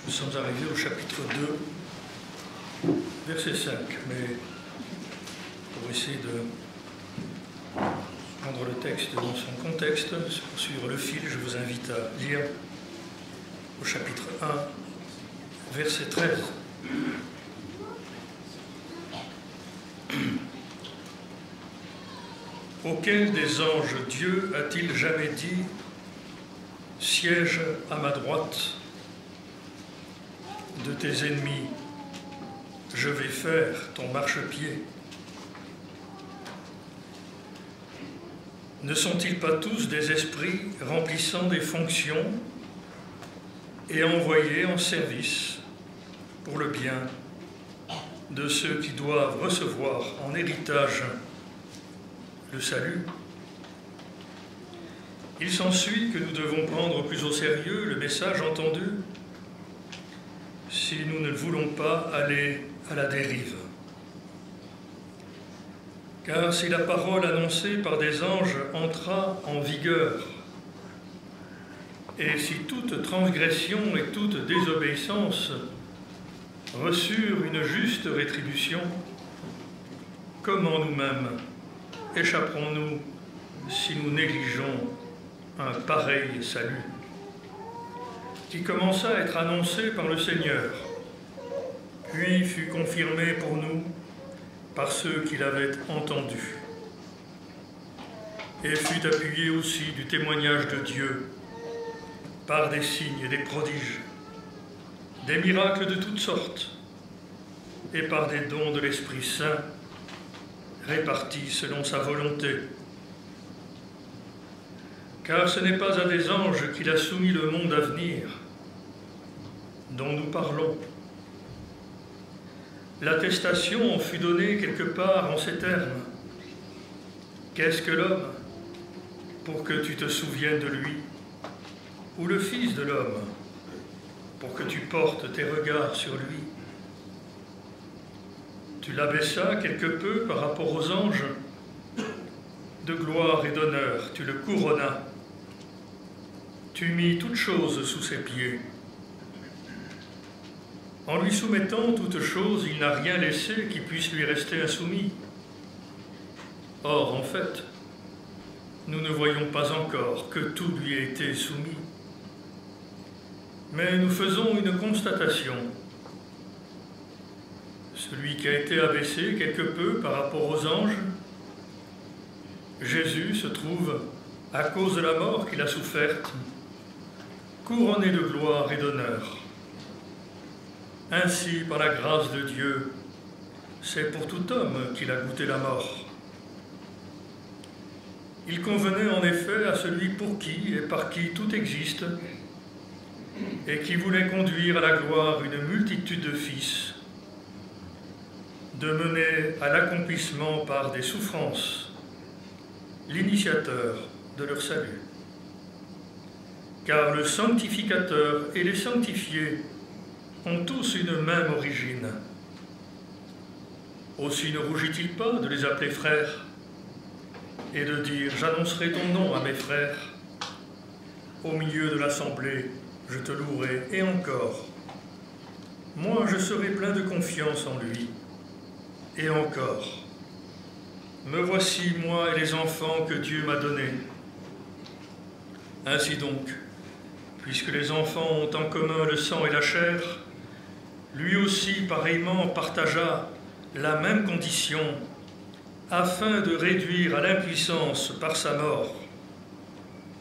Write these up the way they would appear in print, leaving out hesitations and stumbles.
Nous sommes arrivés au chapitre 2, verset 5, mais pour essayer de prendre le texte dans son contexte, pour suivre le fil, je vous invite à lire au chapitre 1, verset 13. Auquel des anges Dieu a-t-il jamais dit « Siège à ma droite, de tes ennemis, je vais faire ton marchepied ». Ne sont-ils pas tous des esprits remplissant des fonctions et envoyés en service pour le bien de ceux qui doivent recevoir en héritage le salut? Il s'ensuit que nous devons prendre plus au sérieux le message entendu si nous ne voulons pas aller à la dérive. Car si la parole annoncée par des anges entra en vigueur, et si toute transgression et toute désobéissance reçurent une juste rétribution, comment nous-mêmes échapperons-nous si nous négligeons un pareil salut qui commença à être annoncé par le Seigneur, puis fut confirmé pour nous par ceux qui l'avaient entendu, et fut appuyé aussi du témoignage de Dieu par des signes et des prodiges, des miracles de toutes sortes, et par des dons de l'Esprit Saint répartis selon sa volonté. Car ce n'est pas à des anges qu'il a soumis le monde à venir, dont nous parlons. L'attestation fut donnée quelque part en ces termes. Qu'est-ce que l'homme, pour que tu te souviennes de lui, ou le Fils de l'homme, pour que tu portes tes regards sur lui? Tu l'abaissas quelque peu par rapport aux anges, de gloire et d'honneur tu le couronnas. Tu mis toutes choses sous ses pieds. En lui soumettant toutes choses, il n'a rien laissé qui puisse lui rester insoumis. Or, en fait, nous ne voyons pas encore que tout lui ait été soumis. Mais nous faisons une constatation. Celui qui a été abaissé quelque peu par rapport aux anges, Jésus se trouve, à cause de la mort qu'il a soufferte, couronné de gloire et d'honneur. Ainsi, par la grâce de Dieu, c'est pour tout homme qu'il a goûté la mort. Il convenait en effet à celui pour qui et par qui tout existe, et qui voulait conduire à la gloire une multitude de fils, de mener à l'accomplissement par des souffrances l'initiateur de leur salut. Car le sanctificateur et les sanctifiés ont tous une même origine. Aussi ne rougit-il pas de les appeler frères et de dire « J'annoncerai ton nom à mes frères. Au milieu de l'assemblée, je te louerai, et encore. Moi, je serai plein de confiance en lui. Et encore. Me voici, moi et les enfants que Dieu m'a donnés. Ainsi donc, puisque les enfants ont en commun le sang et la chair, lui aussi pareillement partagea la même condition, afin de réduire à l'impuissance par sa mort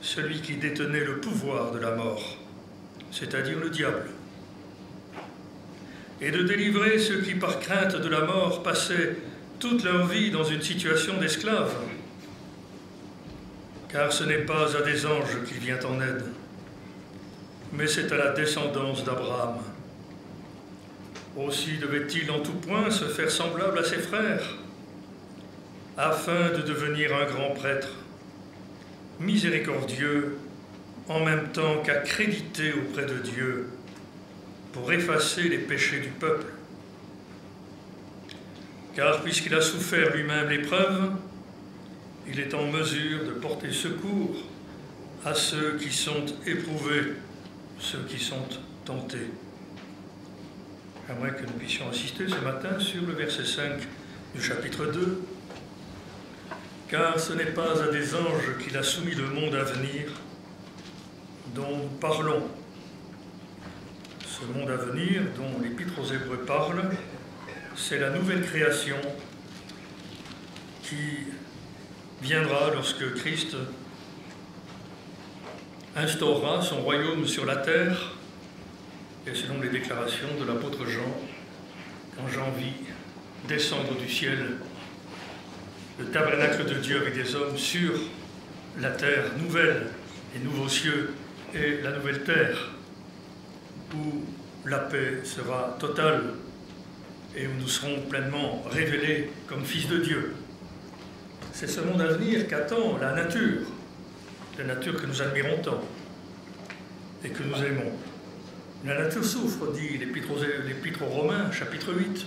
celui qui détenait le pouvoir de la mort, c'est-à-dire le diable, et de délivrer ceux qui par crainte de la mort passaient toute leur vie dans une situation d'esclave, car ce n'est pas à des anges qu'il vient en aide, mais c'est à la descendance d'Abraham. Aussi devait-il en tout point se faire semblable à ses frères, afin de devenir un grand prêtre, miséricordieux, en même temps qu'accrédité auprès de Dieu, pour effacer les péchés du peuple. Car puisqu'il a souffert lui-même l'épreuve, il est en mesure de porter secours à ceux qui sont éprouvés, ceux qui sont tentés. J'aimerais que nous puissions insister ce matin sur le verset 5 du chapitre 2. Car ce n'est pas à des anges qu'il a soumis le monde à venir dont nous parlons. Ce monde à venir dont l'Épître aux Hébreux parle, c'est la nouvelle création qui viendra lorsque Christ instaurera son royaume sur la terre, et selon les déclarations de l'apôtre Jean, quand Jean vit descendre du ciel le tabernacle de Dieu avec des hommes sur la terre nouvelle, les nouveaux cieux et la nouvelle terre, où la paix sera totale et où nous serons pleinement révélés comme fils de Dieu. C'est ce monde à venir qu'attend la nature que nous admirons tant et que nous aimons. La nature souffre, dit l'Épître aux Romains, chapitre 8.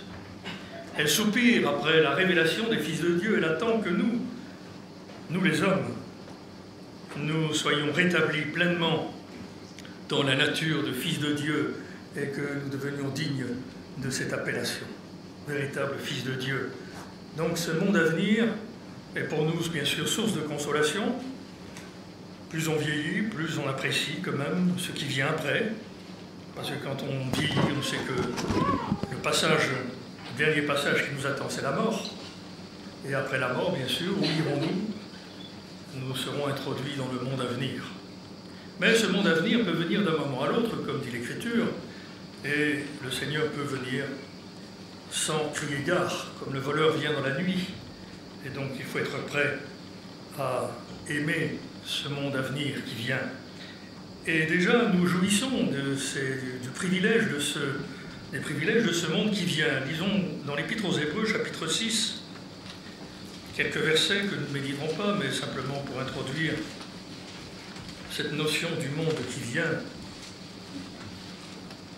Elle soupire après la révélation des fils de Dieu. Elle attend que nous les hommes, nous soyons rétablis pleinement dans la nature de fils de Dieu et que nous devenions dignes de cette appellation, véritable fils de Dieu. Donc ce monde à venir est pour nous, bien sûr, source de consolation. Plus on vieillit, plus on apprécie quand même ce qui vient après. Parce que quand on vieillit, on sait que le dernier passage qui nous attend, c'est la mort. Et après la mort, bien sûr, où irons-nous? Nous serons introduits dans le monde à venir. Mais ce monde à venir peut venir d'un moment à l'autre, comme dit l'Écriture, et le Seigneur peut venir sans crier gare, comme le voleur vient dans la nuit. Et donc il faut être prêt à aimer ce monde à venir qui vient. Et déjà, nous jouissons des privilèges de ce monde qui vient. Lisons dans l'Épître aux Hébreux, chapitre 6, quelques versets que nous ne méditerons pas, mais simplement pour introduire cette notion du monde qui vient.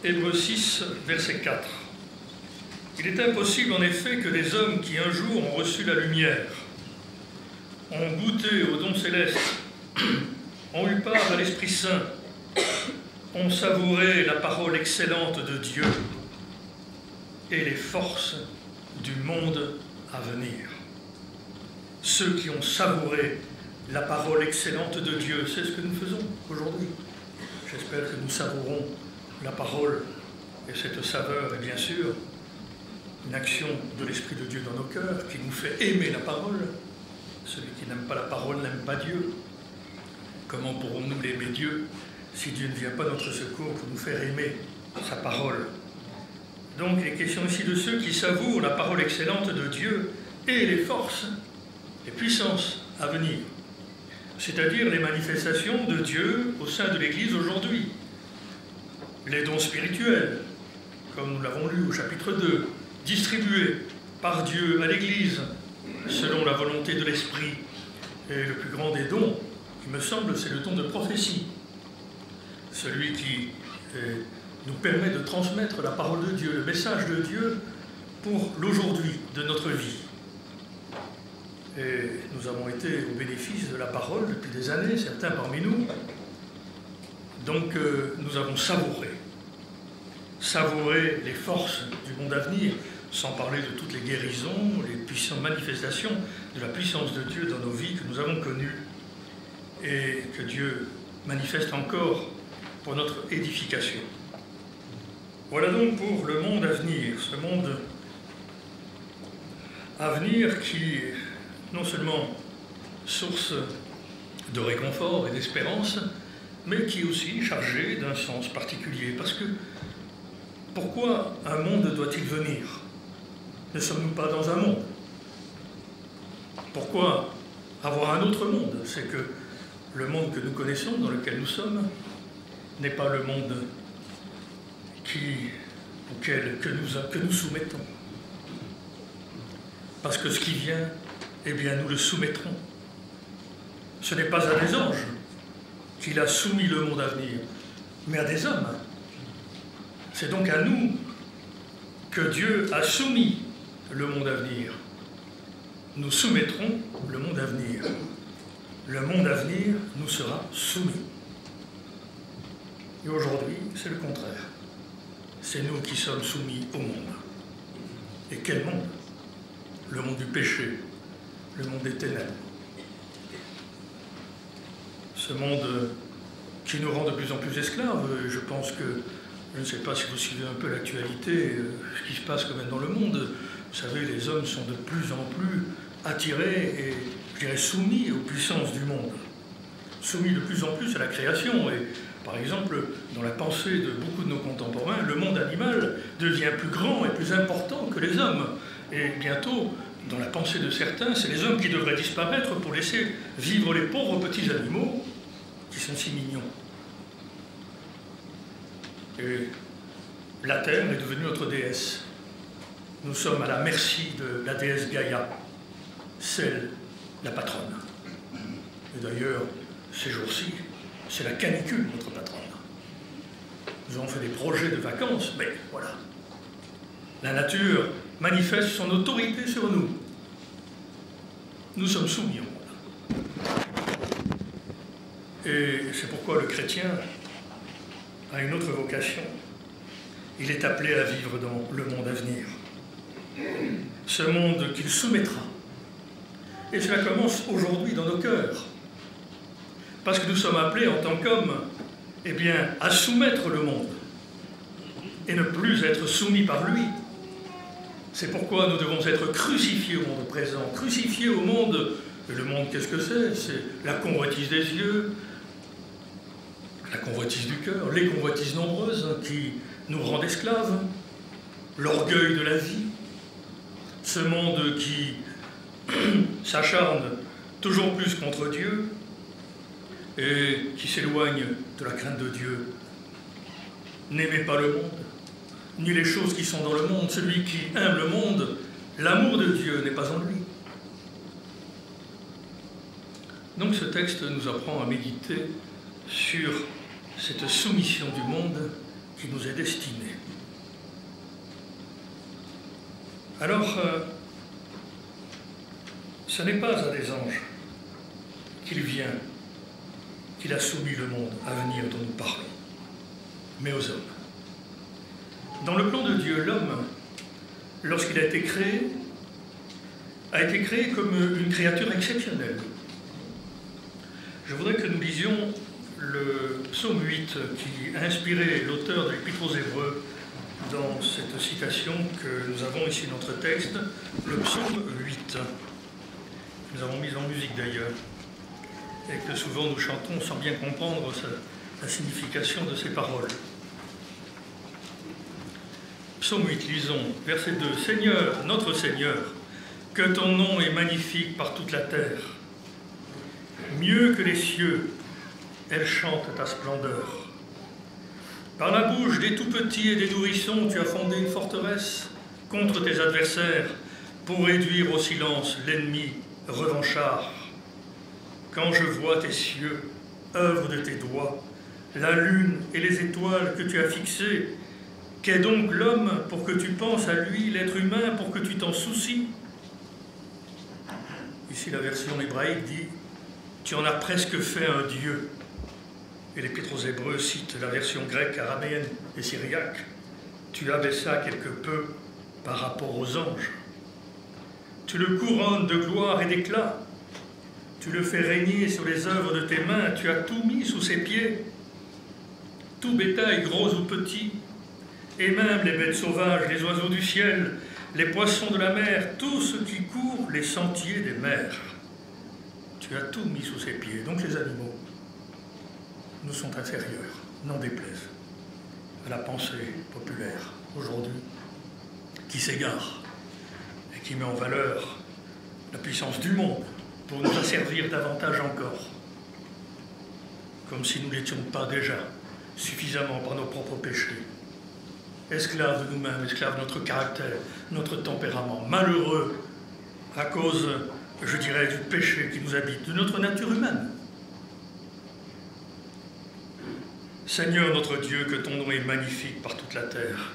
Hébreux 6, verset 4. Il est impossible en effet que les hommes qui un jour ont reçu la lumière, ont goûté au don céleste, ont eu part à l'Esprit Saint, ont savouré la parole excellente de Dieu et les forces du monde à venir. Ceux qui ont savouré la parole excellente de Dieu, c'est ce que nous faisons aujourd'hui. J'espère que nous savourons la parole, et cette saveur est bien sûr une action de l'Esprit de Dieu dans nos cœurs qui nous fait aimer la parole. Celui qui n'aime pas la parole n'aime pas Dieu. Comment pourrons-nous l'aimer Dieu si Dieu ne vient pas à notre secours pour nous faire aimer sa parole? Donc il est question ici de ceux qui savourent la parole excellente de Dieu et les forces, les puissances à venir, c'est-à-dire les manifestations de Dieu au sein de l'Église aujourd'hui, les dons spirituels, comme nous l'avons lu au chapitre 2, distribués par Dieu à l'Église selon la volonté de l'Esprit. Et le plus grand des dons, il me semble, c'est le don de prophétie, celui qui nous permet de transmettre la parole de Dieu, le message de Dieu pour l'aujourd'hui de notre vie. Et nous avons été au bénéfice de la parole depuis des années, certains parmi nous. Donc nous avons savouré les forces du monde à venir, sans parler de toutes les guérisons, les puissantes manifestations de la puissance de Dieu dans nos vies que nous avons connues et que Dieu manifeste encore pour notre édification. Voilà donc pour le monde à venir, ce monde à venir qui est non seulement source de réconfort et d'espérance, mais qui est aussi chargé d'un sens particulier. Parce que pourquoi un monde doit-il venir? Ne sommes-nous pas dans un monde? Pourquoi avoir un autre monde? C'est que le monde que nous connaissons, dans lequel nous sommes, n'est pas le monde que nous soumettons. Parce que ce qui vient, eh bien, nous le soumettrons. Ce n'est pas à des anges qu'il a soumis le monde à venir, mais à des hommes. C'est donc à nous que Dieu a soumis le monde à venir. Nous soumettrons le monde à venir. Le monde à venir nous sera soumis. Et aujourd'hui, c'est le contraire. c'est nous qui sommes soumis au monde. Et quel monde? Le monde du péché, le monde des ténèbres. Ce monde qui nous rend de plus en plus esclaves. Je pense que, je ne sais pas si vous suivez un peu l'actualité, ce qui se passe quand même dans le monde. Vous savez, les hommes sont de plus en plus attirés et, je dirais, soumis aux puissances du monde. Soumis de plus en plus à la création. Et, par exemple, dans la pensée de beaucoup de nos contemporains, le monde animal devient plus grand et plus important que les hommes. Et bientôt, dans la pensée de certains, c'est les hommes qui devraient disparaître pour laisser vivre les pauvres petits animaux qui sont si mignons. Et la Terre est devenue notre déesse. Nous sommes à la merci de la déesse Gaïa, celle, la patronne. Et d'ailleurs, ces jours-ci, c'est la canicule, notre patronne. Nous avons fait des projets de vacances, mais voilà. La nature manifeste son autorité sur nous. Nous sommes soumis au monde. Et c'est pourquoi le chrétien a une autre vocation. Il est appelé à vivre dans le monde à venir. Ce monde qu'il soumettra. Et cela commence aujourd'hui dans nos cœurs. Parce que nous sommes appelés en tant qu'hommes, eh bien, à soumettre le monde. Et ne plus être soumis par lui. C'est pourquoi nous devons être crucifiés au monde présent. Crucifiés au monde. Et le monde, qu'est-ce que c'est? C'est la convoitise des yeux, la convoitise du cœur, les convoitises nombreuses qui nous rendent esclaves, l'orgueil de la vie, ce monde qui s'acharne toujours plus contre Dieu et qui s'éloigne de la crainte de Dieu. N'aimez pas le monde, ni les choses qui sont dans le monde. Celui qui aime le monde, l'amour de Dieu n'est pas en lui. Donc ce texte nous apprend à méditer sur cette soumission du monde qui nous est destinée. Alors, ce n'est pas à des anges qu'il vient, qu'il a soumis le monde à venir dont nous parlons, mais aux hommes. Dans le plan de Dieu, l'homme, lorsqu'il a été créé comme une créature exceptionnelle. Je voudrais que nous lisions le psaume 8 qui a inspiré l'auteur de l'Épître aux Hébreux dans cette citation que nous avons ici dans notre texte, le psaume 8. Nous avons mis en musique d'ailleurs, et que souvent nous chantons sans bien comprendre la signification de ces paroles. Psaume 8, lisons, verset 2. « Seigneur, notre Seigneur, que ton nom est magnifique par toute la terre. Mieux que les cieux, elle chante ta splendeur. Par la bouche des tout-petits et des nourrissons, tu as fondé une forteresse contre tes adversaires pour réduire au silence l'ennemi revanchard. Quand je vois tes cieux, œuvre de tes doigts, la lune et les étoiles que tu as fixées, qu'est donc l'homme pour que tu penses à lui, l'être humain pour que tu t'en soucies? » Ici la version hébraïque dit « Tu en as presque fait un dieu ». Et l'Épître aux Hébreux cite la version grecque, araméenne et syriaque. « Tu abaissas quelque peu par rapport aux anges. Tu le couronnes de gloire et d'éclat. Tu le fais régner sur les œuvres de tes mains. Tu as tout mis sous ses pieds. Tout bétail, gros ou petit, et même les bêtes sauvages, les oiseaux du ciel, les poissons de la mer, tout ce qui court les sentiers des mers. Tu as tout mis sous ses pieds. » Donc les animaux nous sont inférieurs, n'en déplaise à la pensée populaire aujourd'hui, qui s'égare et qui met en valeur la puissance du monde pour nous asservir davantage encore, comme si nous n'étions pas déjà suffisamment par nos propres péchés, esclaves de nous-mêmes, esclaves de notre caractère, notre tempérament, malheureux à cause, je dirais, du péché qui nous habite, de notre nature humaine. Seigneur notre Dieu, que ton nom est magnifique par toute la terre.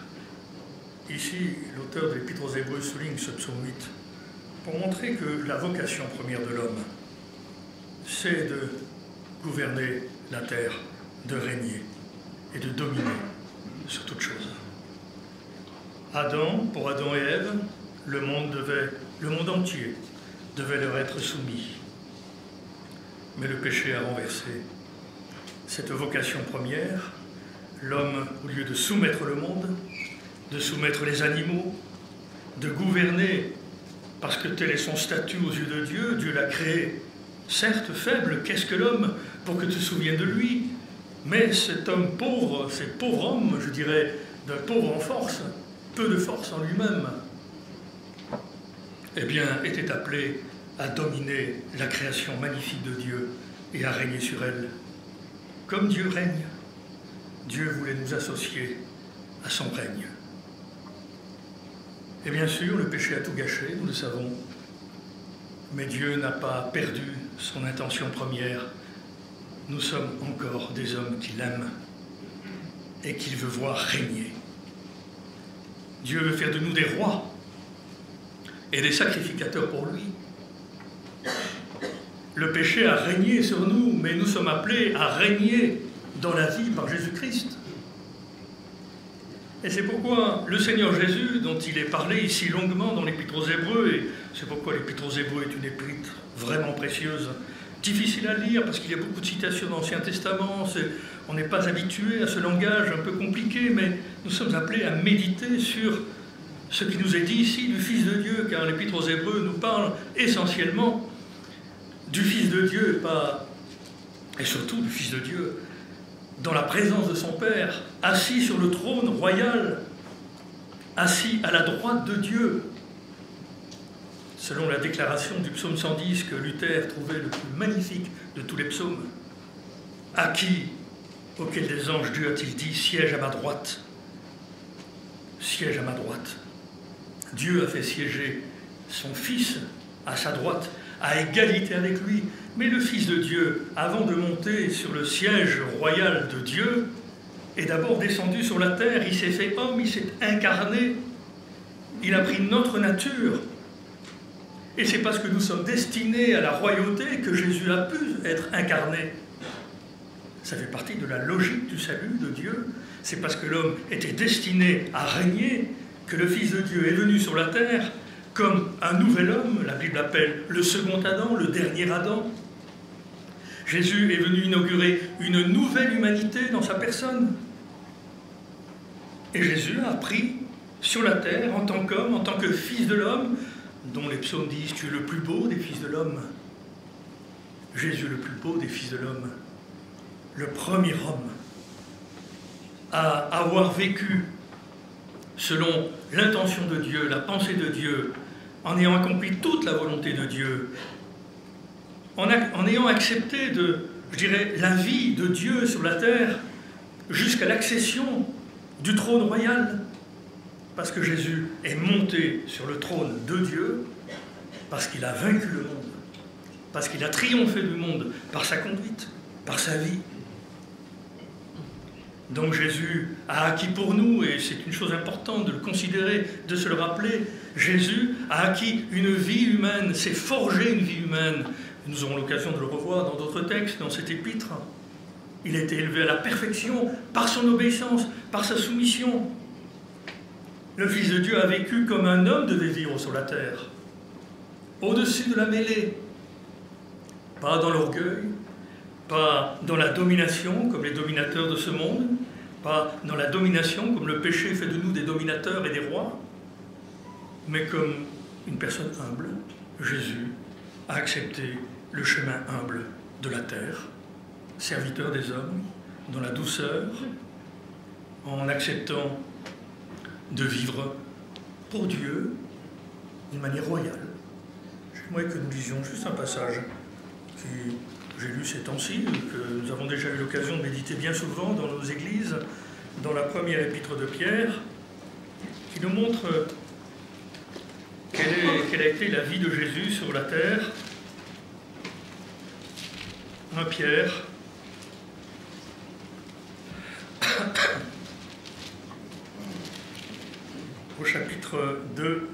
Ici, l'auteur de l'Épître aux Hébreux souligne ce psaume 8 pour montrer que la vocation première de l'homme, c'est de gouverner la terre, de régner et de dominer sur toute chose. Pour Adam et Ève, le monde entier devait leur être soumis. Mais le péché a renversé cette vocation première. L'homme, au lieu de soumettre le monde, de soumettre les animaux, de gouverner, parce que tel est son statut aux yeux de Dieu, Dieu l'a créé, certes faible, qu'est-ce que l'homme, pour que tu te souviennes de lui, mais cet homme pauvre, cet pauvre homme, je dirais, d'un pauvre en force, peu de force en lui-même, eh bien, était appelé à dominer la création magnifique de Dieu et à régner sur elle. Comme Dieu règne, Dieu voulait nous associer à son règne. Et bien sûr, le péché a tout gâché, nous le savons, mais Dieu n'a pas perdu son intention première. Nous sommes encore des hommes qu'il aime et qu'il veut voir régner. Dieu veut faire de nous des rois et des sacrificateurs pour lui. Le péché a régné sur nous, mais nous sommes appelés à régner dans la vie par Jésus-Christ. Et c'est pourquoi le Seigneur Jésus, dont il est parlé ici longuement dans l'Épître aux Hébreux, et c'est pourquoi l'Épître aux Hébreux est une épître vraiment précieuse, difficile à lire parce qu'il y a beaucoup de citations dans l'Ancien Testament, on n'est pas habitué à ce langage un peu compliqué, mais nous sommes appelés à méditer sur ce qui nous est dit ici du Fils de Dieu, car l'Épître aux Hébreux nous parle essentiellement du Fils de Dieu, et surtout du Fils de Dieu, dans la présence de son Père, assis sur le trône royal, assis à la droite de Dieu. Selon la déclaration du psaume 110 que Luther trouvait le plus magnifique de tous les psaumes, à qui, auquel des anges Dieu a-t-il dit, siège à ma droite, siège à ma droite. Dieu a fait siéger son Fils à sa droite, à égalité avec lui. Mais le Fils de Dieu, avant de monter sur le siège royal de Dieu, est d'abord descendu sur la terre, il s'est fait homme, il s'est incarné, il a pris notre nature. Et c'est parce que nous sommes destinés à la royauté que Jésus a pu être incarné. Ça fait partie de la logique du salut de Dieu. C'est parce que l'homme était destiné à régner que le Fils de Dieu est venu sur la terre comme un nouvel homme, la Bible appelle le second Adam, le dernier Adam. Jésus est venu inaugurer une nouvelle humanité dans sa personne. Et Jésus a pris sur la terre, en tant qu'homme, en tant que fils de l'homme, dont les psaumes disent « Tu es le plus beau des fils de l'homme ». Jésus le plus beau des fils de l'homme, le premier homme à avoir vécu selon l'intention de Dieu, la pensée de Dieu, en ayant accompli toute la volonté de Dieu, en ayant accepté la vie de Dieu sur la terre jusqu'à l'accession du trône royal, parce que Jésus est monté sur le trône de Dieu, parce qu'il a vaincu le monde, parce qu'il a triomphé du monde par sa conduite, par sa vie. Donc Jésus a acquis pour nous, et c'est une chose importante de le considérer, de se le rappeler, Jésus a acquis une vie humaine, s'est forgé une vie humaine. Nous aurons l'occasion de le revoir dans d'autres textes, dans cet épître. Il a été élevé à la perfection par son obéissance, par sa soumission. Le Fils de Dieu a vécu comme un homme devait vivre sur la terre, au-dessus de la mêlée, pas dans l'orgueil, pas dans la domination comme les dominateurs de ce monde, pas dans la domination comme le péché fait de nous des dominateurs et des rois, mais comme une personne humble. Jésus a accepté le chemin humble de la terre, serviteur des hommes, dans la douceur, en acceptant de vivre pour Dieu d'une manière royale. J'aimerais que nous lisions juste un passage que j'ai lu ces temps-ci, que nous avons déjà eu l'occasion de méditer bien souvent dans nos églises, dans la première épître de Pierre, qui nous montre quelle a été la vie de Jésus sur la terre. 1 Pierre, au chapitre 2,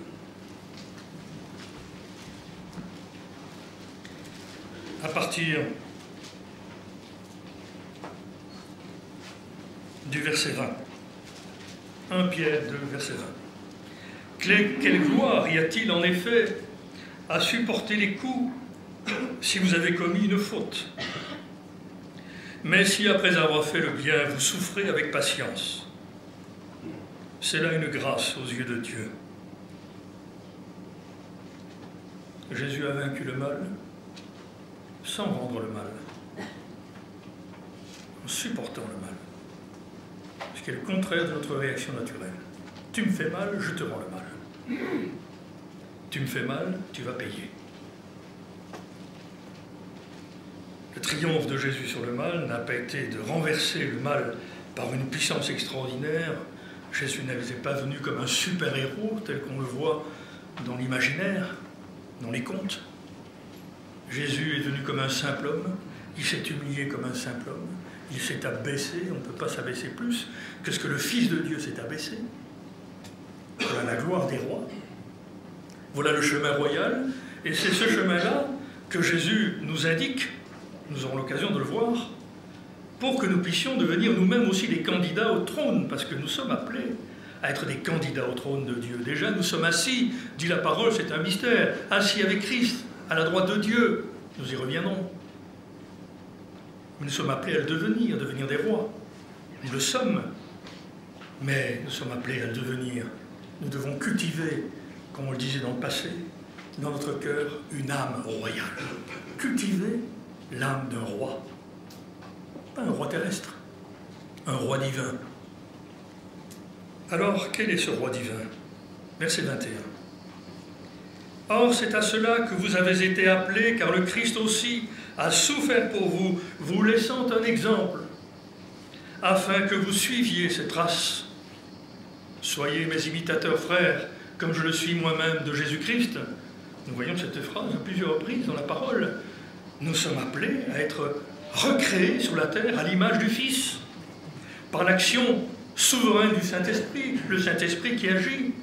à partir du verset 20. 1 Pierre 2, verset 20. Quelle gloire y a-t-il en effet à supporter les coups si vous avez commis une faute? Mais si après avoir fait le bien, vous souffrez avec patience, c'est là une grâce aux yeux de Dieu. Jésus a vaincu le mal sans rendre le mal, en supportant le mal, ce qui est le contraire de notre réaction naturelle. Tu me fais mal, je te rends le mal. Tu me fais mal, tu vas payer. Le triomphe de Jésus sur le mal n'a pas été de renverser le mal par une puissance extraordinaire. Jésus n'était pas venu comme un super-héros tel qu'on le voit dans l'imaginaire, dans les contes. Jésus est venu comme un simple homme, il s'est humilié comme un simple homme, il s'est abaissé, on ne peut pas s'abaisser plus que ce que le Fils de Dieu s'est abaissé. Voilà la gloire des rois. Voilà le chemin royal, et c'est ce chemin-là que Jésus nous indique, nous aurons l'occasion de le voir, pour que nous puissions devenir nous-mêmes aussi des candidats au trône, parce que nous sommes appelés à être des candidats au trône de Dieu. Déjà, nous sommes assis, dit la parole, c'est un mystère, assis avec Christ, à la droite de Dieu. Nous y reviendrons. Nous sommes appelés à le devenir des rois. Nous le sommes, mais nous sommes appelés à le devenir. Nous devons cultiver, comme on le disait dans le passé, dans notre cœur, une âme royale. Cultiver l'âme d'un roi. Pas un roi terrestre, un roi divin. Alors, quel est ce roi divin? Verset 21. Or, c'est à cela que vous avez été appelés, car le Christ aussi a souffert pour vous, vous laissant un exemple, afin que vous suiviez ses traces. Soyez mes imitateurs, frères, comme je le suis moi-même de Jésus-Christ. Nous voyons cette phrase à plusieurs reprises dans la parole. Nous sommes appelés à être recréés sur la terre à l'image du Fils, par l'action souveraine du Saint-Esprit, le Saint-Esprit qui agit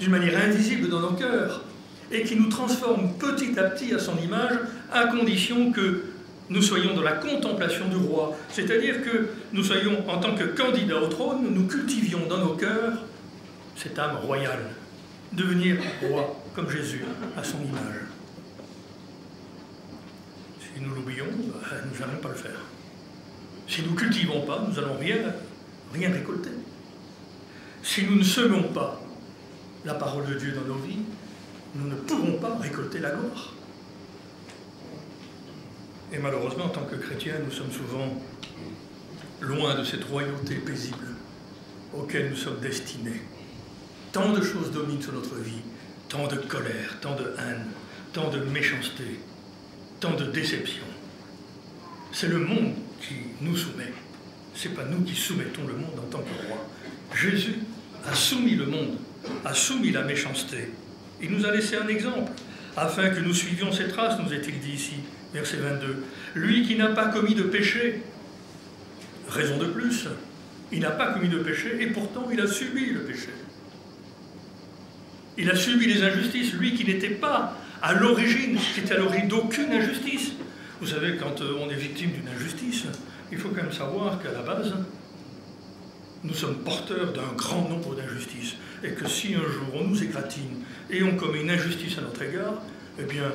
d'une manière invisible dans nos cœurs et qui nous transforme petit à petit à son image, à condition que nous soyons dans la contemplation du roi, c'est-à-dire que nous soyons, en tant que candidats au trône, nous cultivions dans nos cœurs cette âme royale, devenir roi, comme Jésus, à son image. Si nous l'oublions, nous n'allons pas le faire. Si nous ne cultivons pas, nous n'allons rien récolter. Si nous ne semons pas la parole de Dieu dans nos vies, nous ne pourrons pas récolter la gloire. Et malheureusement, en tant que chrétiens, nous sommes souvent loin de cette royauté paisible auquel nous sommes destinés. Tant de choses dominent sur notre vie, tant de colère, tant de haine, tant de méchanceté, tant de déception. C'est le monde qui nous soumet. Ce n'est pas nous qui soumettons le monde en tant que roi. Jésus a soumis le monde, a soumis la méchanceté. Il nous a laissé un exemple, afin que nous suivions ses traces, nous est-il dit ici, verset 22. Lui qui n'a pas commis de péché, raison de plus, il n'a pas commis de péché, et pourtant il a subi le péché. Il a subi les injustices, lui qui n'était pas à l'origine, qui était à l'origine d'aucune injustice. Vous savez, quand on est victime d'une injustice, il faut quand même savoir qu'à la base, nous sommes porteurs d'un grand nombre d'injustices. Et que si un jour on nous égratigne et on commet une injustice à notre égard, eh bien,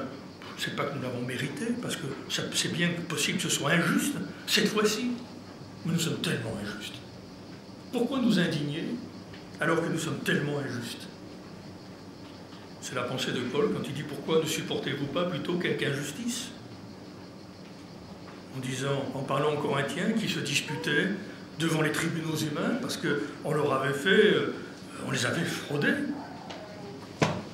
c'est pas que nous l'avons mérité, parce que c'est bien possible que ce soit injuste, cette fois-ci, mais nous sommes tellement injustes. Pourquoi nous indigner alors que nous sommes tellement injustes? C'est la pensée de Paul quand il dit « Pourquoi ne supportez-vous pas plutôt quelque injustice ?» en parlant aux Corinthiens qui se disputaient devant les tribunaux humains parce qu'on leur avait fait, on les avait fraudés.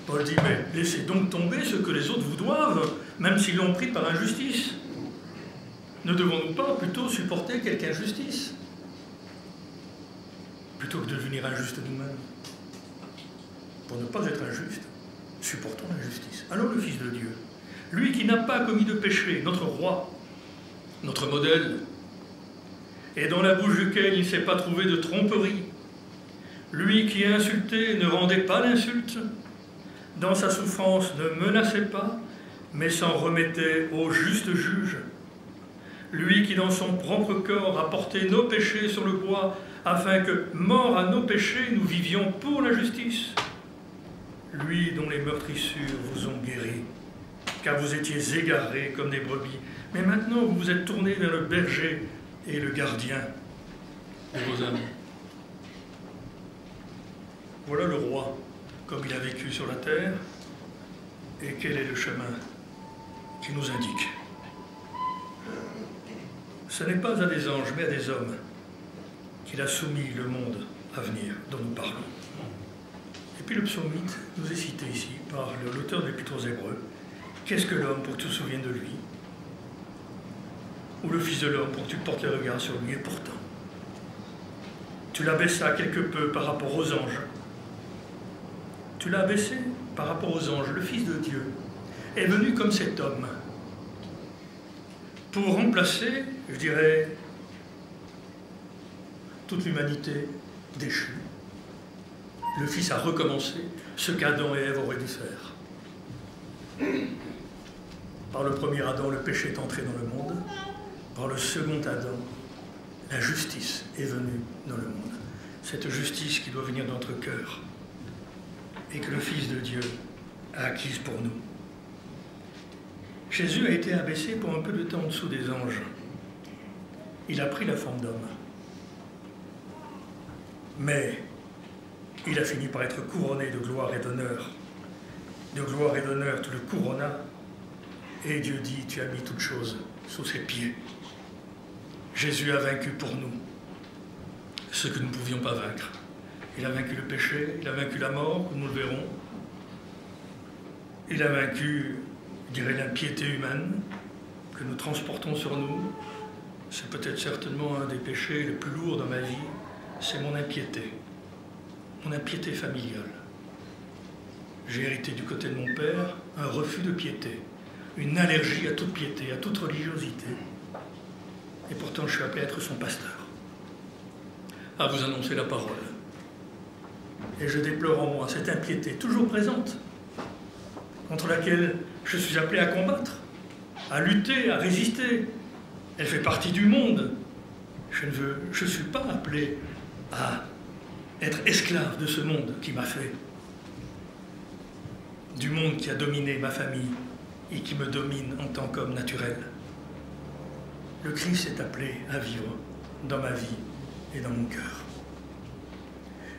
Paul dit, mais laissez donc tomber ce que les autres vous doivent, même s'ils l'ont pris par injustice. Ne devons-nous pas plutôt supporter quelque injustice plutôt que de devenir injuste nous-mêmes? Pour ne pas être injuste, supportons l'injustice. Alors le Fils de Dieu, lui qui n'a pas commis de péché, notre roi, notre modèle, et dans la bouche duquel il ne s'est pas trouvé de tromperie, lui qui insulté ne rendait pas l'insulte, dans sa souffrance ne menaçait pas, mais s'en remettait au juste juge, lui qui dans son propre corps a porté nos péchés sur le bois, afin que, morts à nos péchés, nous vivions pour la justice. lui dont les meurtrissures vous ont guéri, car vous étiez égarés comme des brebis, mais maintenant vous vous êtes tournés vers le berger et le gardien de vos âmes. Voilà le roi, comme il a vécu sur la terre, et quel est le chemin qu'il nous indique. Ce n'est pas à des anges, mais à des hommes qu'il a soumis le monde à venir dont nous parlons. Et puis le psalmite nous est cité ici par l'auteur de l'Épître aux Hébreux. Qu'est-ce que l'homme pour que tu te souviennes de lui? Ou le Fils de l'homme pour que tu portes le regard sur lui? Et pourtant, tu l'abaissas quelque peu par rapport aux anges. Tu l'as abaissé par rapport aux anges. Le Fils de Dieu est venu comme cet homme pour remplacer, je dirais, toute l'humanité déchue. Le Fils a recommencé ce qu'Adam et Ève auraient dû faire. Par le premier Adam, le péché est entré dans le monde. Par le second Adam, la justice est venue dans le monde. Cette justice qui doit venir de notre cœur et que le Fils de Dieu a acquise pour nous. Jésus a été abaissé pour un peu de temps en dessous des anges. Il a pris la forme d'homme. Mais il a fini par être couronné de gloire et d'honneur. De gloire et d'honneur, tu le couronnas. Et Dieu dit, tu as mis toutes choses sous ses pieds. Jésus a vaincu pour nous ce que nous ne pouvions pas vaincre. Il a vaincu le péché, il a vaincu la mort, comme nous le verrons. Il a vaincu, je dirais, l'impiété humaine que nous transportons sur nous. C'est peut-être certainement un des péchés les plus lourds dans ma vie, c'est mon impiété familiale. J'ai hérité du côté de mon père un refus de piété, une allergie à toute piété, à toute religiosité. Et pourtant, je suis appelé à être son pasteur, à vous annoncer la parole. Et je déplore en moi cette impiété toujours présente, contre laquelle je suis appelé à combattre, à lutter, à résister. Elle fait partie du monde. Je ne suis pas appelé à être esclave de ce monde qui m'a fait, du monde qui a dominé ma famille et qui me domine en tant qu'homme naturel. Le Christ est appelé à vivre dans ma vie et dans mon cœur.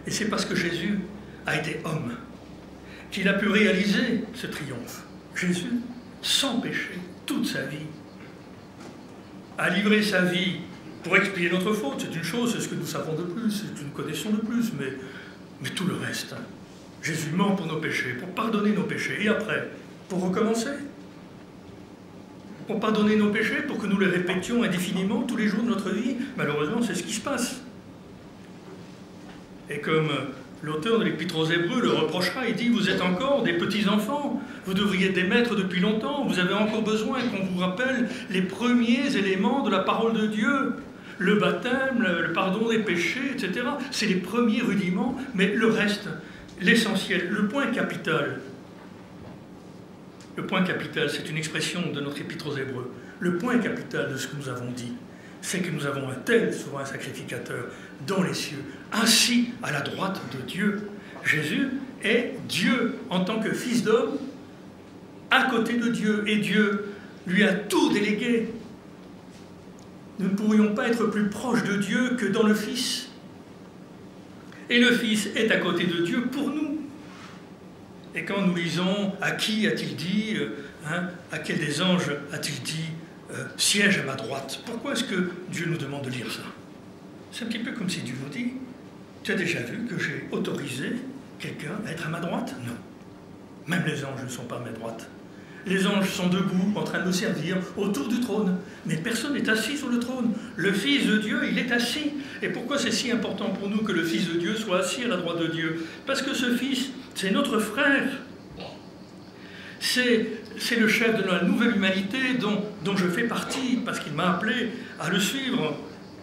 Et c'est parce que Jésus a été homme qu'il a pu réaliser ce triomphe. Jésus, sans péché, toute sa vie, a livré sa vie pour expier notre faute. C'est une chose, c'est ce que nous savons de plus, c'est ce que nous connaissons de plus, mais tout le reste. Jésus mort pour nos péchés, pour pardonner nos péchés, et après, pour recommencer. Pour pardonner nos péchés, pour que nous les répétions indéfiniment tous les jours de notre vie. Malheureusement, c'est ce qui se passe. Et comme l'auteur de l'Épître aux Hébreux le reprochera, il dit, vous êtes encore des petits-enfants, vous devriez être des maîtres depuis longtemps, vous avez encore besoin qu'on vous rappelle les premiers éléments de la parole de Dieu, le baptême, le pardon des péchés, etc. C'est les premiers rudiments, mais le reste, l'essentiel, le point capital, c'est une expression de notre Épître aux Hébreux, le point capital de ce que nous avons dit, c'est que nous avons un tel souverain sacrificateur dans les cieux, assis à la droite de Dieu. Jésus est Dieu en tant que fils d'homme, à côté de Dieu, et Dieu lui a tout délégué. Nous ne pourrions pas être plus proches de Dieu que dans le Fils. Et le Fils est à côté de Dieu pour nous. Et quand nous lisons « À qui a-t-il dit à quel des anges a-t-il dit siège à ma droite ?» Pourquoi est-ce que Dieu nous demande de lire ça? C'est un petit peu comme si Dieu nous dit « Tu as déjà vu que j'ai autorisé quelqu'un à être à ma droite ?» Non. Même les anges ne sont pas à ma droite. Les anges sont debout, en train de nous servir, autour du trône. Mais personne n'est assis sur le trône. Le Fils de Dieu, il est assis. Et pourquoi c'est si important pour nous que le Fils de Dieu soit assis à la droite de Dieu? Parce que ce Fils, c'est notre frère. C'est le chef de la nouvelle humanité dont je fais partie, parce qu'il m'a appelé à le suivre.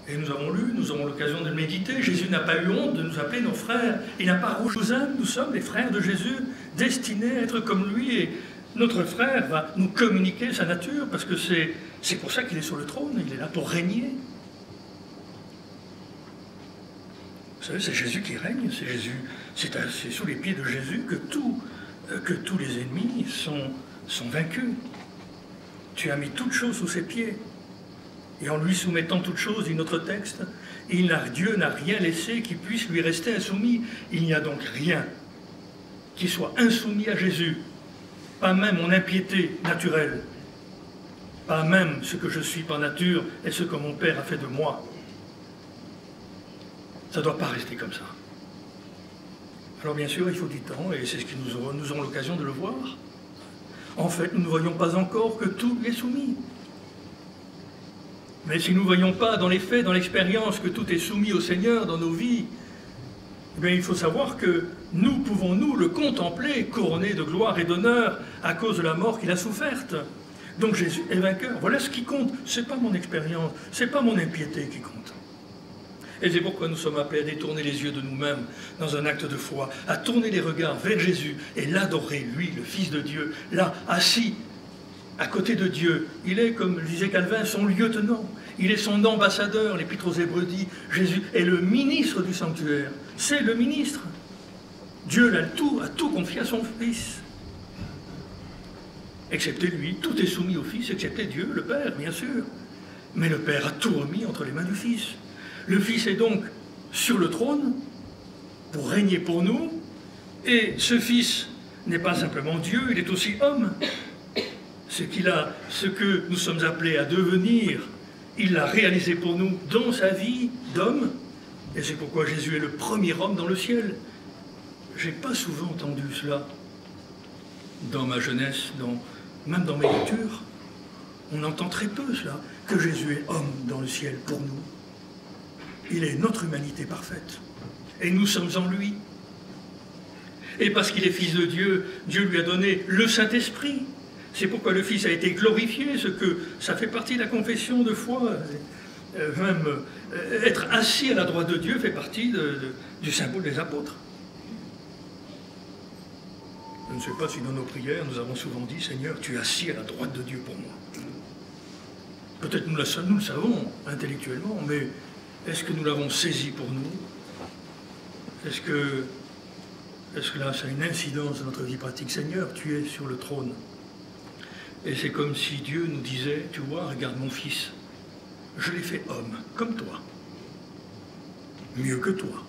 Et nous avons lu, nous aurons l'occasion de le méditer. Jésus n'a pas eu honte de nous appeler nos frères. Il n'a pas rouge aux âmes. Nous sommes les frères de Jésus, destinés à être comme lui. Et notre frère va nous communiquer sa nature, parce que c'est pour ça qu'il est sur le trône. Il est là pour régner. Vous savez, c'est Jésus qui règne. C'est sous les pieds de Jésus que tout que tous les ennemis sont vaincus. Tu as mis toutes choses sous ses pieds. Et en lui soumettant toutes choses, dit notre texte, Dieu n'a rien laissé qui puisse lui rester insoumis. Il n'y a donc rien qui soit insoumis à Jésus. Pas même mon impiété naturelle. Pas même ce que je suis par nature et ce que mon Père a fait de moi. Ça ne doit pas rester comme ça. Alors bien sûr, il faut du temps, et c'est ce que nous aurons l'occasion de le voir. En fait, nous ne voyons pas encore que tout lui est soumis. Mais si nous ne voyons pas dans les faits, dans l'expérience, que tout est soumis au Seigneur dans nos vies, eh bien, il faut savoir que nous pouvons, nous, le contempler, couronné de gloire et d'honneur à cause de la mort qu'il a soufferte. Donc Jésus est vainqueur. Voilà ce qui compte. Ce n'est pas mon expérience, ce n'est pas mon impiété qui compte. Et c'est pourquoi nous sommes appelés à détourner les yeux de nous-mêmes dans un acte de foi, à tourner les regards vers Jésus et l'adorer, lui, le Fils de Dieu, là, assis, à côté de Dieu. Il est, comme le disait Calvin, son lieutenant. Il est son ambassadeur. L'Épître aux Hébreux dit, Jésus est le ministre du sanctuaire. C'est le ministre. Dieu a tout confié à son Fils. Excepté lui, tout est soumis au Fils, excepté Dieu, le Père, bien sûr. Mais le Père a tout remis entre les mains du Fils. Le Fils est donc sur le trône pour régner pour nous. Et ce Fils n'est pas simplement Dieu, il est aussi homme. Ce que nous sommes appelés à devenir, il l'a réalisé pour nous dans sa vie d'homme. Et c'est pourquoi Jésus est le premier homme dans le ciel. Je n'ai pas souvent entendu cela dans ma jeunesse, même dans mes lectures. On entend très peu cela, que Jésus est homme dans le ciel pour nous. Il est notre humanité parfaite. Et nous sommes en lui. Et parce qu'il est Fils de Dieu, Dieu lui a donné le Saint-Esprit. C'est pourquoi le Fils a été glorifié, ça fait partie de la confession de foi. Même être assis à la droite de Dieu fait partie du symbole des apôtres. Je ne sais pas si dans nos prières, nous avons souvent dit « Seigneur, tu es assis à la droite de Dieu pour moi ». Peut-être nous le savons intellectuellement, mais est-ce que nous l'avons saisi pour nous? Est-ce que là, ça a une incidence dans notre vie pratique? Seigneur, tu es sur le trône. Et c'est comme si Dieu nous disait, tu vois, regarde mon Fils, je l'ai fait homme, comme toi. Mieux que toi.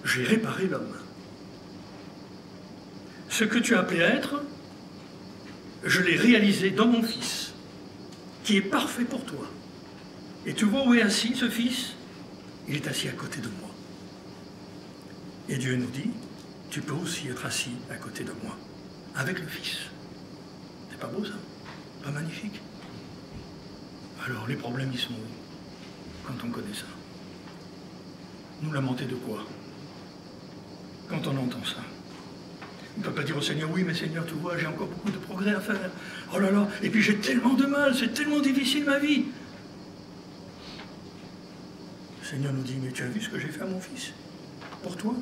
J'ai réparé l'homme. Ce que tu as appelé à être, je l'ai réalisé dans mon Fils, qui est parfait pour toi. Et tu vois où est assis ce Fils? Il est assis à côté de moi. Et Dieu nous dit, tu peux aussi être assis à côté de moi, avec le Fils. C'est pas beau ça? Pas magnifique? Alors les problèmes ils sont où quand on connaît ça? Nous lamenter de quoi? Quand on entend ça? On ne peut pas dire au Seigneur, oui mais Seigneur tu vois j'ai encore beaucoup de progrès à faire. Oh là là, et puis j'ai tellement de mal, c'est tellement difficile ma vie. Le Seigneur nous dit, mais tu as vu ce que j'ai fait à mon Fils? Pour toi,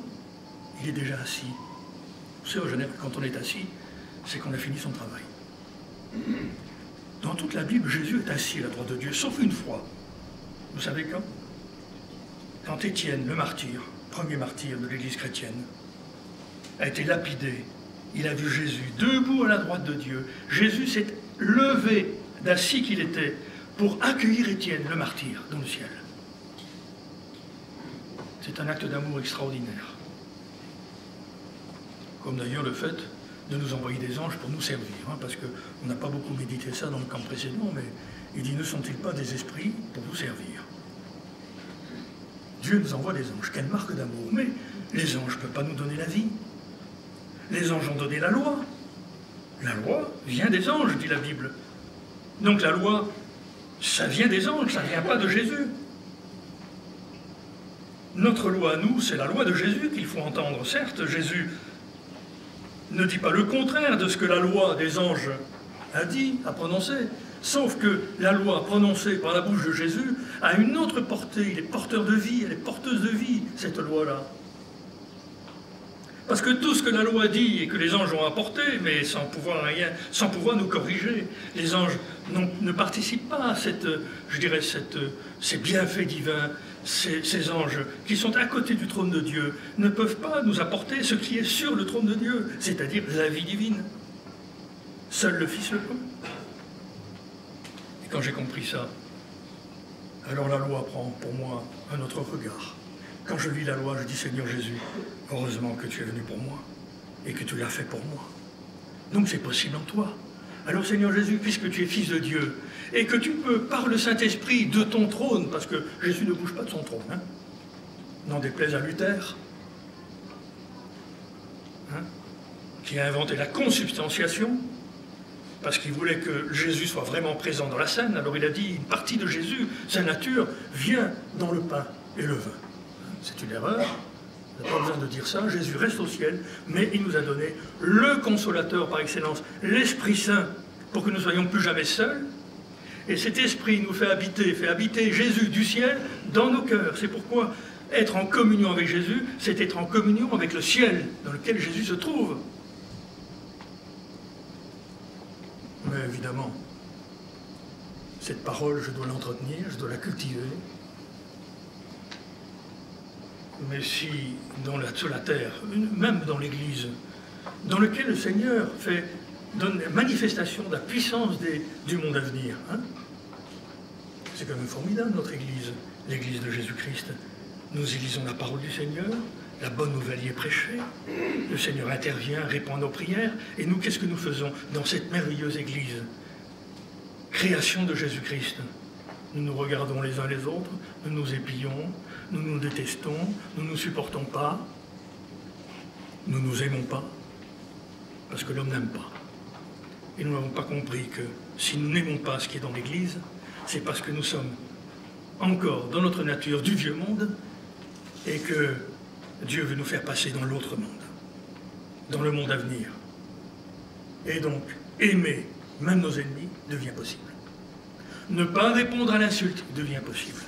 il est déjà assis. Vous savez, en général, quand on est assis, c'est qu'on a fini son travail. Dans toute la Bible, Jésus est assis à la droite de Dieu, sauf une fois. Vous savez quand? Quand Étienne, le martyr, premier martyr de l'Église chrétienne, a été lapidé, il a vu Jésus debout à la droite de Dieu. Jésus s'est levé d'assis qu'il était pour accueillir Étienne, le martyr, dans le ciel. C'est un acte d'amour extraordinaire. Comme d'ailleurs le fait de nous envoyer des anges pour nous servir, parce qu'on n'a pas beaucoup médité ça dans le camp précédent, mais il dit, ne sont-ils pas des esprits pour vous servir? Dieu nous envoie des anges, quelle marque d'amour. Mais les anges ne peuvent pas nous donner la vie. Les anges ont donné la loi. La loi vient des anges, dit la Bible. Donc la loi, ça vient des anges, ça ne vient pas de Jésus. Notre loi à nous, c'est la loi de Jésus qu'il faut entendre. Certes, Jésus ne dit pas le contraire de ce que la loi des anges a dit, a prononcé. Sauf que la loi prononcée par la bouche de Jésus a une autre portée. Il est porteur de vie, elle est porteuse de vie, cette loi-là. Parce que tout ce que la loi dit et que les anges ont apporté, mais sans pouvoir nous corriger, les anges ne participent pas à ces bienfaits divins. Ces anges qui sont à côté du trône de Dieu ne peuvent pas nous apporter ce qui est sur le trône de Dieu, c'est-à-dire la vie divine. Seul le Fils le peut. Et quand j'ai compris ça, alors la loi prend pour moi un autre regard. Quand je lis la loi, je dis Seigneur Jésus, heureusement que tu es venu pour moi et que tu l'as fait pour moi. Donc c'est possible en toi. Alors Seigneur Jésus, puisque tu es Fils de Dieu et que tu peux, par le Saint-Esprit, de ton trône, parce que Jésus ne bouge pas de son trône, n'en déplaise à Luther, qui a inventé la consubstantiation, parce qu'il voulait que Jésus soit vraiment présent dans la scène. Alors il a dit, une partie de Jésus, sa nature, vient dans le pain et le vin. C'est une erreur, on n'a pas besoin de dire ça, Jésus reste au ciel, mais il nous a donné le consolateur par excellence, l'Esprit Saint, pour que nous ne soyons plus jamais seuls. Et cet Esprit nous fait habiter Jésus du ciel dans nos cœurs. C'est pourquoi être en communion avec Jésus, c'est être en communion avec le ciel dans lequel Jésus se trouve. Mais évidemment, cette parole, je dois l'entretenir, je dois la cultiver. Mais si, sur la terre, même dans l'Église, dans lequel le Seigneur donne manifestation de la puissance du monde à venir, c'est quand même formidable, notre Église, l'Église de Jésus-Christ. Nous y lisons la parole du Seigneur, la bonne nouvelle y est prêchée, le Seigneur intervient, répond à nos prières, et nous, qu'est-ce que nous faisons dans cette merveilleuse Église? Création de Jésus-Christ. Nous nous regardons les uns les autres, nous nous épions, nous nous détestons, nous ne nous supportons pas, nous ne nous aimons pas, parce que l'homme n'aime pas. Et nous n'avons pas compris que si nous n'aimons pas ce qui est dans l'Église, c'est parce que nous sommes encore dans notre nature du vieux monde et que Dieu veut nous faire passer dans l'autre monde, dans le monde à venir. Et donc, aimer même nos ennemis devient possible. Ne pas répondre à l'insulte devient possible,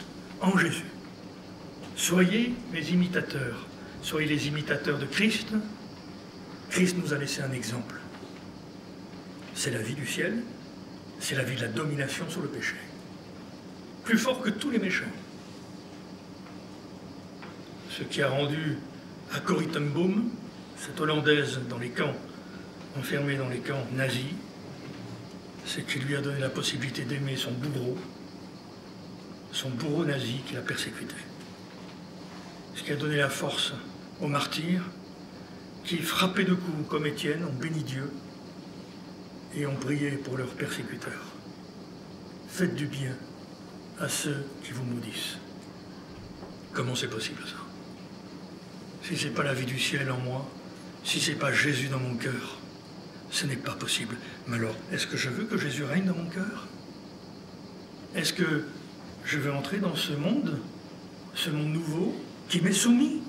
en Jésus. Soyez mes imitateurs, soyez les imitateurs de Christ. Christ nous a laissé un exemple. C'est la vie du ciel, c'est la vie de la domination sur le péché. Plus fort que tous les méchants. Ce qui a rendu à Corrie ten Boom, cette Hollandaise dans les camps, enfermée dans les camps nazis, c'est qu'il lui a donné la possibilité d'aimer son bourreau nazi qui l'a persécuté. Ce qui a donné la force aux martyrs qui, frappés de coups comme Étienne, ont béni Dieu et ont prié pour leurs persécuteurs. Faites du bien à ceux qui vous maudissent. Comment c'est possible ça? Si ce n'est pas la vie du ciel en moi, si ce n'est pas Jésus dans mon cœur, ce n'est pas possible. Mais alors, est-ce que je veux que Jésus règne dans mon cœur? Est-ce que je veux entrer dans ce monde nouveau, qui m'est soumis,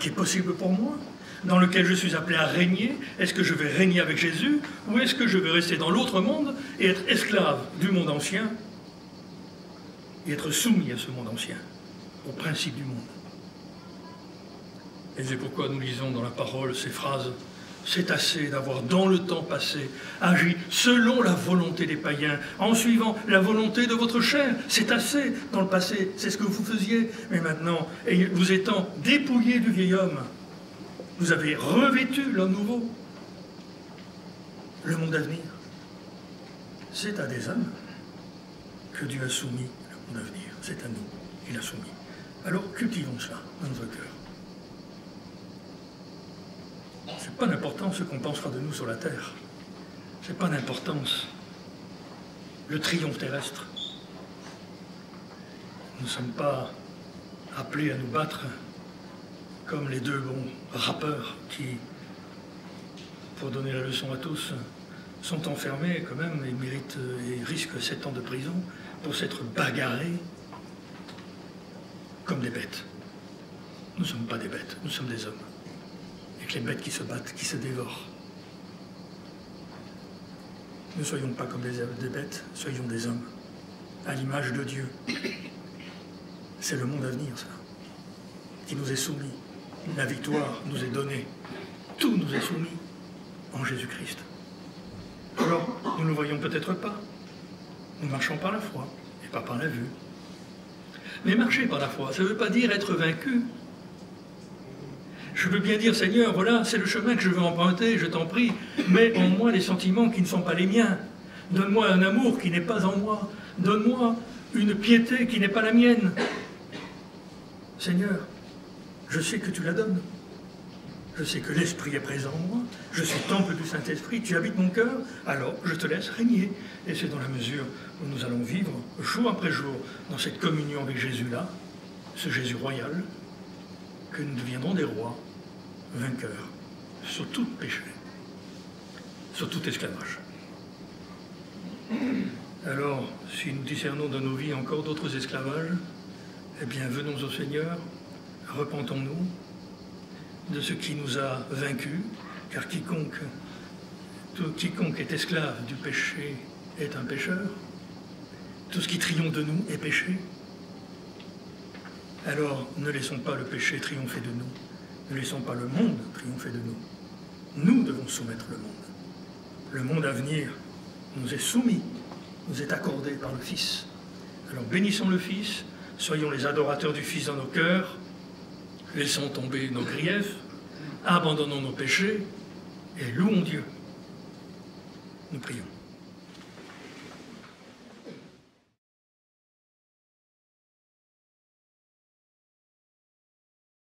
qui est possible pour moi, dans lequel je suis appelé à régner? Est-ce que je vais régner avec Jésus, ou est-ce que je vais rester dans l'autre monde et être esclave du monde ancien, et être soumis à ce monde ancien, au principe du monde? Et c'est pourquoi nous lisons dans la parole ces phrases. C'est assez d'avoir, dans le temps passé, agi selon la volonté des païens, en suivant la volonté de votre chair. C'est assez. Dans le passé, c'est ce que vous faisiez. Mais maintenant, et vous étant dépouillés du vieil homme, vous avez revêtu l'homme nouveau. Le monde à venir, c'est à des hommes que Dieu a soumis le monde à venir. C'est à nous qu'il a soumis. Alors cultivons cela dans notre cœur. Ce n'est pas d'importance ce qu'on pensera de nous sur la terre. Ce n'est pas d'importance le triomphe terrestre. Nous ne sommes pas appelés à nous battre comme les deux bons rappeurs qui, pour donner la leçon à tous, sont enfermés quand même et méritent et risquent 7 ans de prison pour s'être bagarrés comme des bêtes. Nous ne sommes pas des bêtes, nous sommes des hommes. Avec les bêtes qui se battent, qui se dévorent. Ne soyons pas comme des bêtes, soyons des hommes, à l'image de Dieu. C'est le monde à venir, ça, qui nous est soumis. La victoire nous est donnée. Tout nous est soumis en Jésus-Christ. Alors, nous ne le voyons peut-être pas. Nous marchons par la foi et pas par la vue. Mais marcher par la foi, ça ne veut pas dire être vaincu. Je veux bien dire, Seigneur, voilà, c'est le chemin que je veux emprunter, je t'en prie, mets en moi les sentiments qui ne sont pas les miens. Donne-moi un amour qui n'est pas en moi. Donne-moi une piété qui n'est pas la mienne. Seigneur, je sais que tu la donnes. Je sais que l'Esprit est présent en moi. Je suis temple du Saint-Esprit. Tu habites mon cœur. Alors, je te laisse régner. Et c'est dans la mesure où nous allons vivre, jour après jour, dans cette communion avec Jésus-là, ce Jésus royal, que nous deviendrons des rois, vainqueurs, sur tout péché, sur tout esclavage. Alors, si nous discernons dans nos vies encore d'autres esclavages, eh bien, venons au Seigneur, repentons-nous de ce qui nous a vaincus, car quiconque est esclave du péché est un pécheur. Tout ce qui triomphe de nous est péché. Alors, ne laissons pas le péché triompher de nous. Ne laissons pas le monde triompher de nous. Nous devons soumettre le monde. Le monde à venir nous est soumis, nous est accordé par le Fils. Alors bénissons le Fils, soyons les adorateurs du Fils dans nos cœurs, laissons tomber nos griefs, abandonnons nos péchés et louons Dieu. Nous prions.